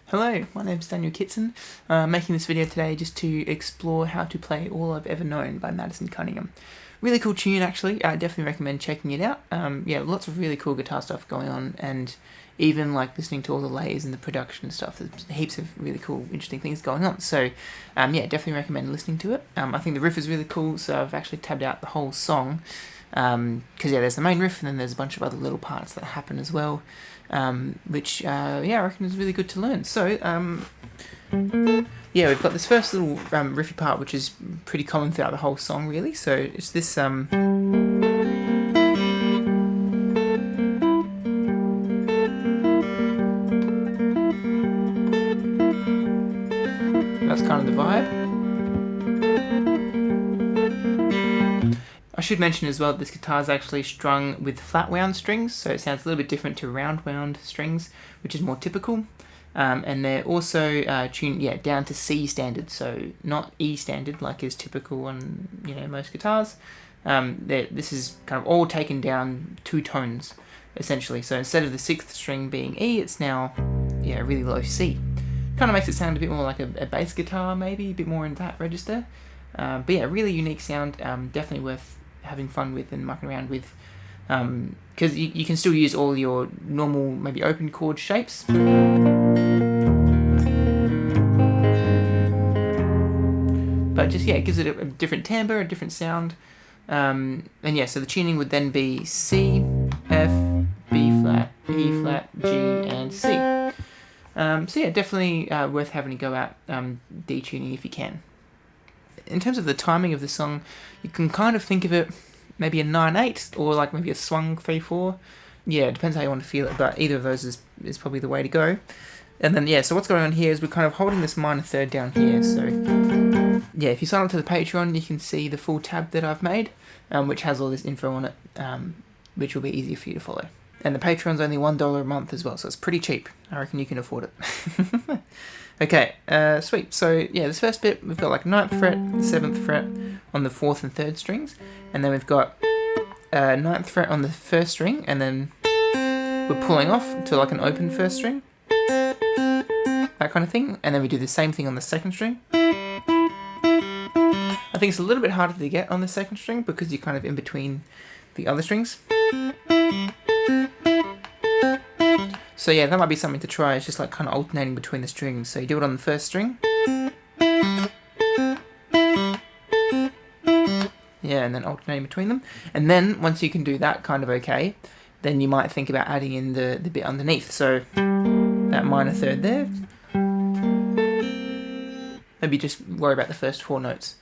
Hello, my name's Daniel Kitson. Making this video today just to explore how to play All I've Ever Known by Madison Cunningham. Really cool tune actually, I definitely recommend checking it out. Yeah, lots of really cool guitar stuff going on, and even like listening to all the layers and the production and stuff, there's heaps of really cool, interesting things going on. So yeah, definitely recommend listening to it. I think the riff is really cool, so I've actually tabbed out the whole song. Because yeah, there's the main riff and then there's a bunch of other little parts that happen as well, which yeah, I reckon is really good to learn. So yeah, we've got this first little riffy part which is pretty common throughout the whole song really. So it's this that's kind of the vibe. I should mention as well that this guitar is actually strung with flat wound strings, so it sounds a little bit different to round wound strings, which is more typical. And they're also tuned, down to C standard, so not E standard like is typical on most guitars. This is kind of all taken down 2 tones essentially. So instead of the 6th string being E, it's now a really low C. Kind of makes it sound a bit more like a bass guitar, maybe a bit more in that register. But yeah, really unique sound. Definitely worth having fun with and mucking around with, because you can still use all your normal maybe open chord shapes, but just it gives it a different timbre, a different sound. And yeah, so the tuning would then be C, F, B flat, E flat, G and C. So yeah, definitely worth having a go at detuning if you can. In terms of the timing of the song, you can kind of think of it maybe a 9/8 or like maybe a swung 3/4. Yeah, it depends how you want to feel it, but either of those is probably the way to go. And then so what's going on here is we're kind of holding this minor third down here. So yeah, if you sign up to the Patreon, you can see the full tab that I've made, which has all this info on it, which will be easier for you to follow. And the Patreon's only $1 a month as well, so it's pretty cheap. I reckon you can afford it. Okay, sweet. So yeah, this first bit, we've got like 9th fret, 7th fret on the 4th and 3rd strings, and then we've got 9th fret on the 1st string, and then we're pulling off to like an open 1st string, that kind of thing, and then we do the same thing on the 2nd string. I think it's a little bit harder to get on the 2nd string because you're kind of in between the other strings. So yeah, that might be something to try. It's just like kind of alternating between the strings. So you do it on the 1st string. Yeah, and then alternating between them. And then once you can do that kind of okay, then you might think about adding in the bit underneath. So that minor third there. Maybe just worry about the first 4 notes.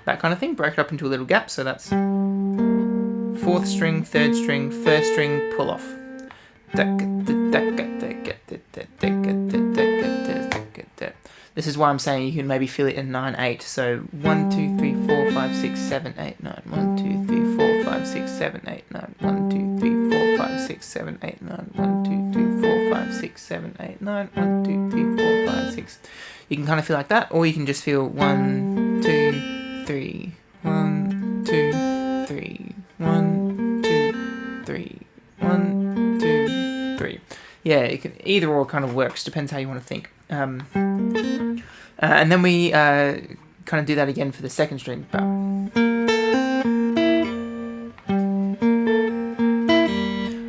That kind of thing. Break it up into a little gap. So that's 4th string, 3rd string, 1st string, pull off. This is why I'm saying you can maybe feel it in 9/8. So 1, 2, 3, 4, 5, 6, 7, 8, 9. 1, 2, 3, 4, 5, 6, 7, 8, 9. 1, 2, 3, 4, 5, 6, 7, 8, 9. 1, 2, 3, 4, 5, 6, 7, 8, 9. 1, 2, 3, 4, 5, 6. You can kind of feel like that, or you can just feel 1, 2, 3, 1, 2, 3. 1, 2, 3. 1, 2, 3. Yeah, either or kind of works. Depends how you want to think. And then we kind of do that again for the 2nd string. But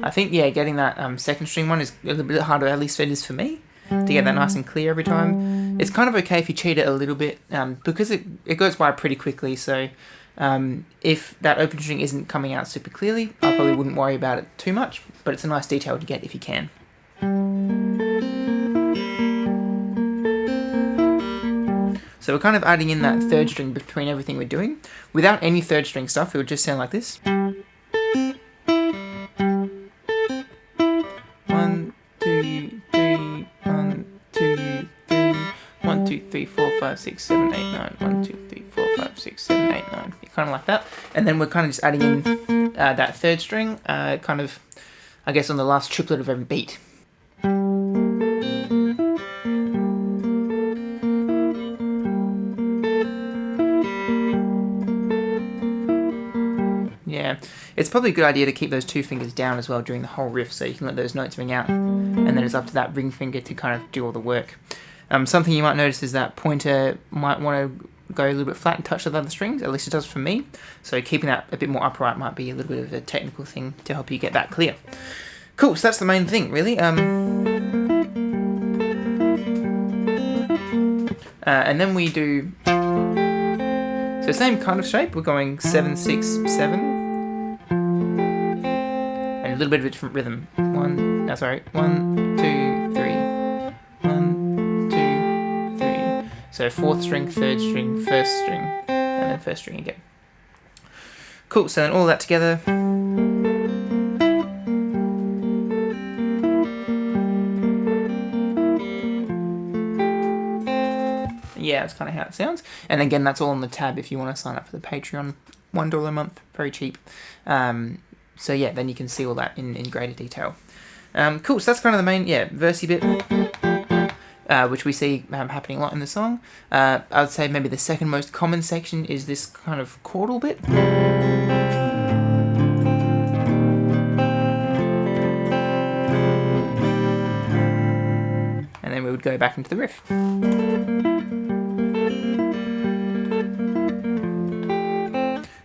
I think getting that 2nd string one is a little bit harder. At least it is for me, to get that nice and clear every time. It's kind of okay if you cheat it a little bit, because it goes by pretty quickly. So if that open string isn't coming out super clearly, I probably wouldn't worry about it too much, but it's a nice detail to get if you can. So we're kind of adding in that 3rd string between everything we're doing. Without any 3rd string stuff, it would just sound like this. 1, 2, 3, 1, 2, 3, 1, 2, 3, 4, 5, 6, 7, 8, 9. 1, 2, 3, 4, 5, 6, 7, 8, 9. Kind of like that. And then we're kind of just adding in that 3rd string, kind of, I guess, on the last triplet of every beat. Yeah, It's probably a good idea to keep those 2 fingers down as well during the whole riff, so you can let those notes ring out, and then it's up to that ring finger to kind of do all the work. Something you might notice is that pointer might want to go a little bit flat and touch the other strings, at least it does for me, so keeping that a bit more upright might be a little bit of a technical thing to help you get that clear. Cool, so that's the main thing, really. And then we do, so same kind of shape, we're going 7, 6, 7, and a little bit of a different rhythm. 1, 2, 3, 1, 2, 3. So 4th string, 3rd string, 1st string, and then 1st string again. Cool, so then all that together. Yeah, that's kind of how it sounds. And again, that's all on the tab if you want to sign up for the Patreon. $1 a month, very cheap. So yeah, then you can see all that in greater detail. Cool, so that's kind of the main, versey bit, which we see happening a lot in the song. I would say maybe the second most common section is this kind of chordal bit. And then we would go back into the riff.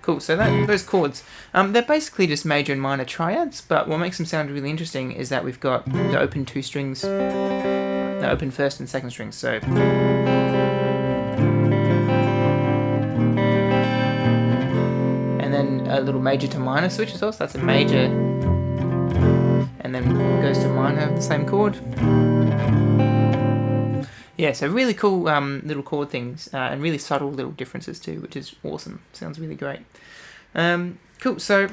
Cool, so those chords, they're basically just major and minor triads, but what makes them sound really interesting is that we've got the open 2 strings, the open 1st and 2nd strings, so. And then a little major to minor switch as well, so that's a major, and then goes to minor, the same chord. Yeah, so really cool little chord things, and really subtle little differences too, which is awesome. Sounds really great. Cool, so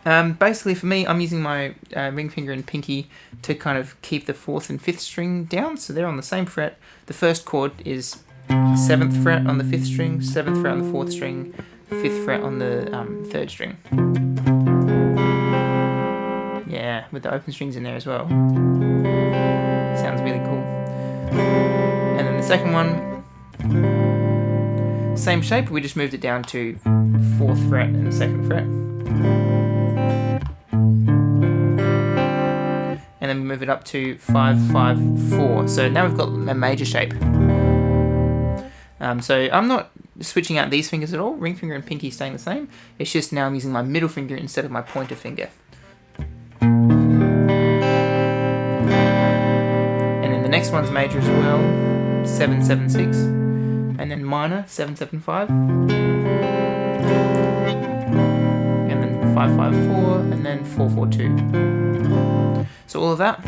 basically for me, I'm using my ring finger and pinky to kind of keep the 4th and 5th string down, so they're on the same fret. The first chord is 7th fret on the 5th string, 7th fret on the 4th string, 5th fret on the 3rd string. Yeah, with the open strings in there as well. Sounds really cool. And then the second one, same shape, we just moved it down to 4th fret and 2nd fret. And then we move it up to 5, 5, 4. So now we've got a major shape. So I'm not switching out these fingers at all, ring finger and pinky staying the same. It's just now I'm using my middle finger instead of my pointer finger. Next one's major as well, 7, 7, 6, and then minor, 7, 7, 5, and then 5, 5, 4, and then 4, 4, 2. So all of that.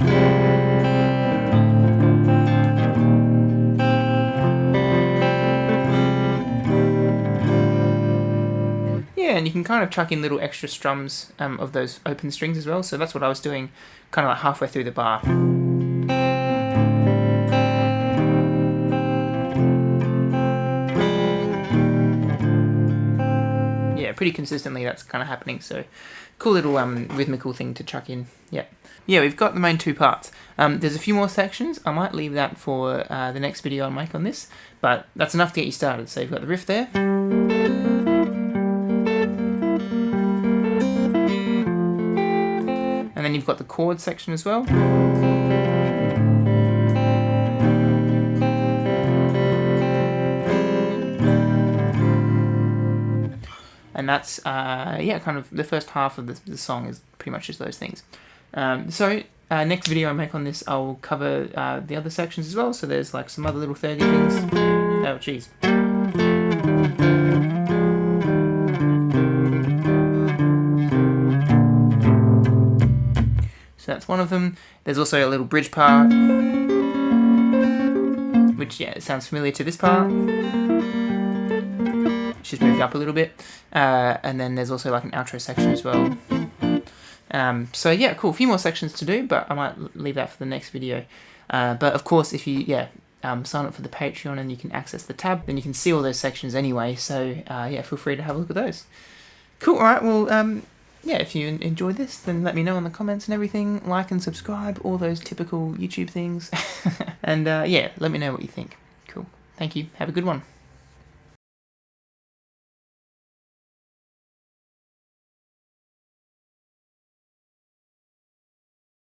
Yeah, and you can kind of chuck in little extra strums of those open strings as well, so that's what I was doing kind of like halfway through the bar. Pretty consistently that's kind of happening, so cool little rhythmical thing to chuck in. Yeah, we've got the main 2 parts. There's a few more sections. I might leave that for the next video I make on this, but that's enough to get you started. So you've got the riff there, and then you've got the chord section as well. And that's, kind of the first half of the song is pretty much just those things. So next video I make on this, I'll cover the other sections as well. So there's like some other little 30 things. Oh, jeez. So that's one of them. There's also a little bridge part, which, it sounds familiar to this part. She's moved up a little bit, and then there's also like an outro section as well. So yeah, cool, a few more sections to do, but I might leave that for the next video. But of course, if you sign up for the Patreon and you can access the tab, then you can see all those sections anyway, so feel free to have a look at those. Cool, alright, well, if you enjoyed this, then let me know in the comments and everything, like and subscribe, all those typical YouTube things, and let me know what you think. Cool, thank you, have a good one.